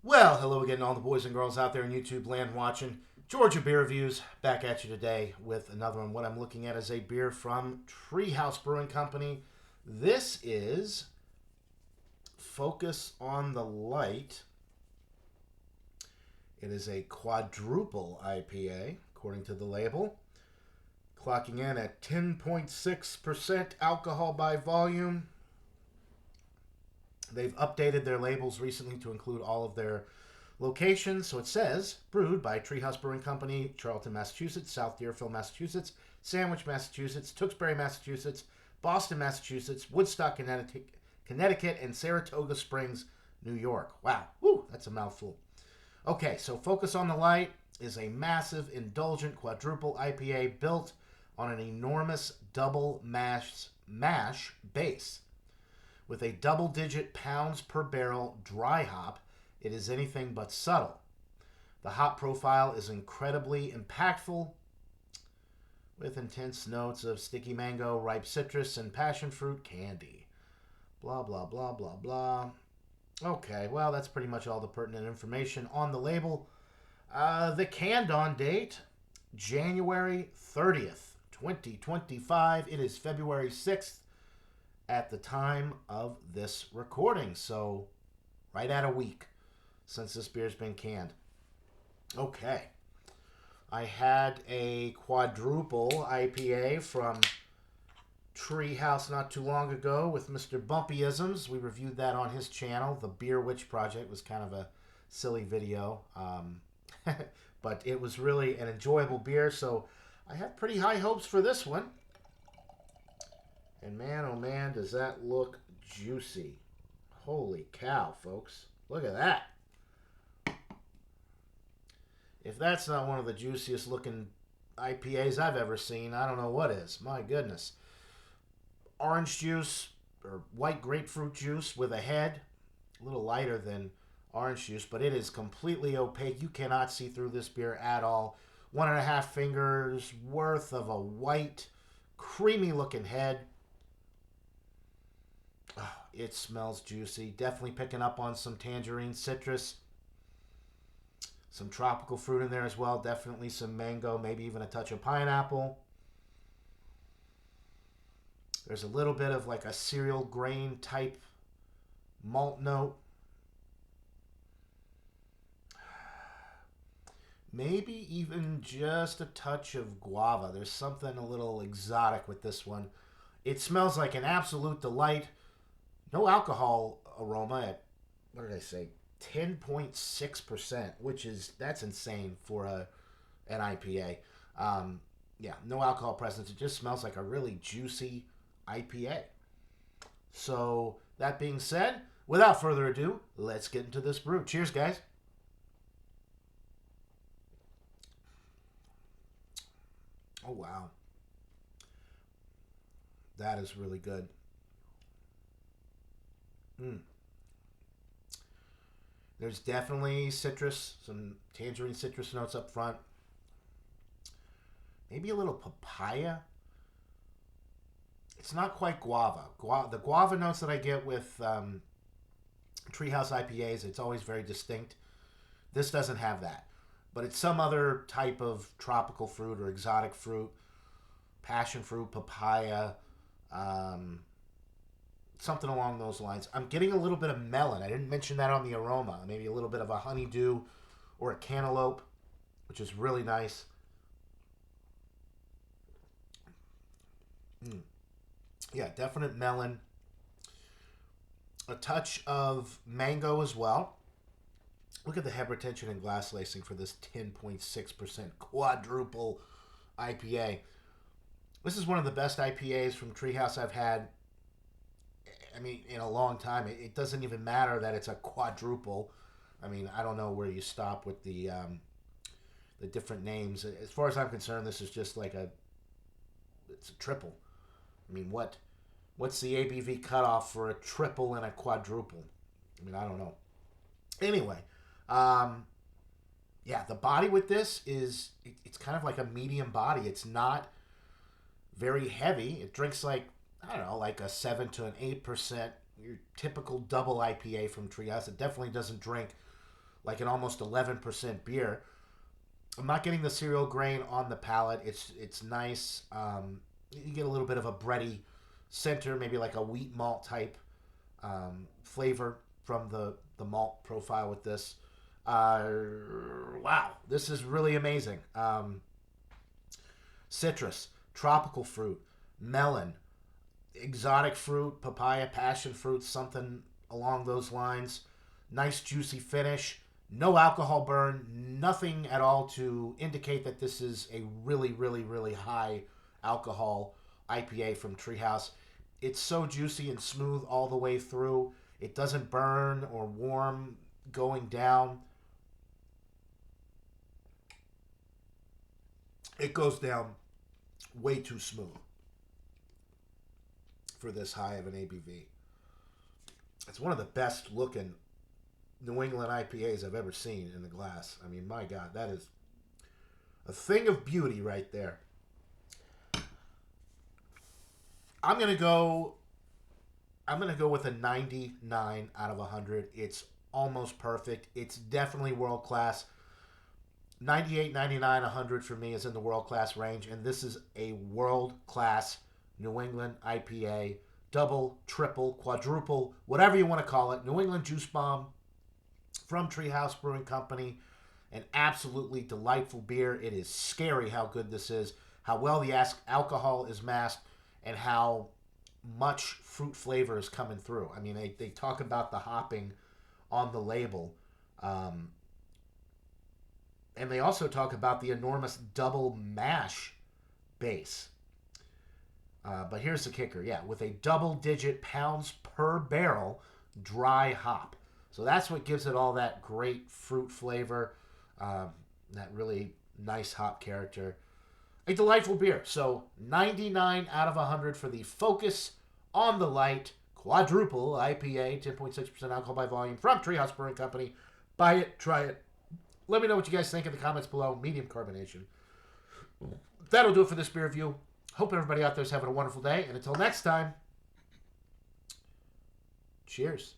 Well, hello again, all the boys and girls out there in YouTube land watching. Georgia Beer Reviews back at you today with another one. What I'm looking at is a beer from Treehouse Brewing Company. This is Focus on the Light. It is a quadruple IPA, according to the label, clocking in at 10.6% alcohol by volume. They've updated their labels recently to include all of their locations. So it says, brewed by Treehouse Brewing Company, Charlton, Massachusetts, South Deerfield, Massachusetts, Sandwich, Massachusetts, Tewksbury, Massachusetts, Boston, Massachusetts, Woodstock, Connecticut, and Saratoga Springs, New York. Wow, woo, that's a mouthful. Okay, so Focus on the Light is a massive, indulgent quadruple IPA built on an enormous double mash base. With a double-digit pounds per barrel dry hop, it is anything but subtle. The hop profile is incredibly impactful, with intense notes of sticky mango, ripe citrus, and passion fruit candy. Blah, blah, blah, blah, blah. Okay, well, that's pretty much all the pertinent information on the label. The canned on date, January 30th, 2025. It is February 6th at the time of this recording. So, right at a week since this beer's been canned. Okay. I had a quadruple IPA from Treehouse not too long ago with Mr. Bumpyisms. We reviewed that on his channel. The Beer Witch Project was kind of a silly video, but it was really an enjoyable beer. So I have pretty high hopes for this one. And man, oh man, does that look juicy. Holy cow, folks. Look at that. If that's not one of the juiciest looking IPAs I've ever seen, I don't know what is. My goodness. Orange juice or white grapefruit juice with a head. A little lighter than orange juice, but it is completely opaque. You cannot see through this beer at all. 1.5 fingers worth of a white, creamy looking head. Oh, it smells juicy. Definitely picking up on some tangerine citrus. Some tropical fruit in there as well. Definitely some mango, maybe even a touch of pineapple. There's a little bit of like a cereal grain type malt note. Maybe even just a touch of guava. There's something a little exotic with this one. It smells like an absolute delight. No alcohol aroma at, what did I say, 10.6%, which is, that's insane for an IPA. Yeah, no alcohol presence. It just smells like a really juicy IPA. So, that being said, without further ado, let's get into this brew. Cheers, guys. Oh, wow. That is really good. Mm. There's definitely citrus, some tangerine citrus notes up front. Maybe a little papaya. It's not quite guava. The guava notes that I get with Treehouse IPAs, it's always very distinct. This doesn't have that. But it's some other type of tropical fruit or exotic fruit. Passion fruit, papaya, um, something along those lines. I'm getting a little bit of melon. I didn't mention that on the aroma. Maybe a little bit of a honeydew or a cantaloupe, which is really nice. Mm. Yeah, definite melon. A touch of mango as well. Look at the head retention and glass lacing for this 10.6% quadruple IPA. This is one of the best IPAs from Treehouse I've had, I mean, in a long time. It doesn't even matter that it's a quadruple. I mean, I don't know where you stop with the different names. As far as I'm concerned, this is just like it's a triple. I mean, what's the ABV cutoff for a triple and a quadruple? I mean, I don't know. Anyway, um, yeah, the body with this is it's kind of like a medium body. It's not very heavy. It drinks like, I don't know, like a 7 to an 8%. Your typical double IPA from Treehouse. It definitely doesn't drink like an almost 11% beer. I'm not getting the cereal grain on the palate. It's nice. You get a little bit of a bready center, maybe like a wheat malt type flavor from the malt profile with this. Wow, this is really amazing. Citrus, tropical fruit, melon, exotic fruit, papaya, passion fruit, something along those lines. Nice juicy finish. No alcohol burn, nothing at all to indicate that this is a really, really, really high alcohol IPA from Treehouse. It's so juicy and smooth all the way through. It doesn't burn or warm going down. It goes down way too smooth for this high of an ABV. It's one of the best looking New England IPAs I've ever seen in the glass. I mean, my God, that is a thing of beauty right there. I'm gonna go with a 99 out of 100. It's almost perfect. It's definitely world class. 98, 99, 100 for me is in the world class range, and this is a world class New England IPA, double, triple, quadruple, whatever you want to call it. New England Juice Bomb from Treehouse Brewing Company. An absolutely delightful beer. It is scary how good this is, how well the alcohol is masked, and how much fruit flavor is coming through. I mean, they talk about the hopping on the label. And they also talk about the enormous double mash base. But here's the kicker. Yeah, with a double-digit pounds per barrel dry hop. So that's what gives it all that great fruit flavor, that really nice hop character. A delightful beer. So 99 out of 100 for the Focus on the Light Quadruple IPA, 10.6% alcohol by volume from Treehouse Brewing Company. Buy it, try it. Let me know what you guys think in the comments below. Medium carbonation. That'll do it for this beer review. Hope everybody out there is having a wonderful day. And until next time, cheers.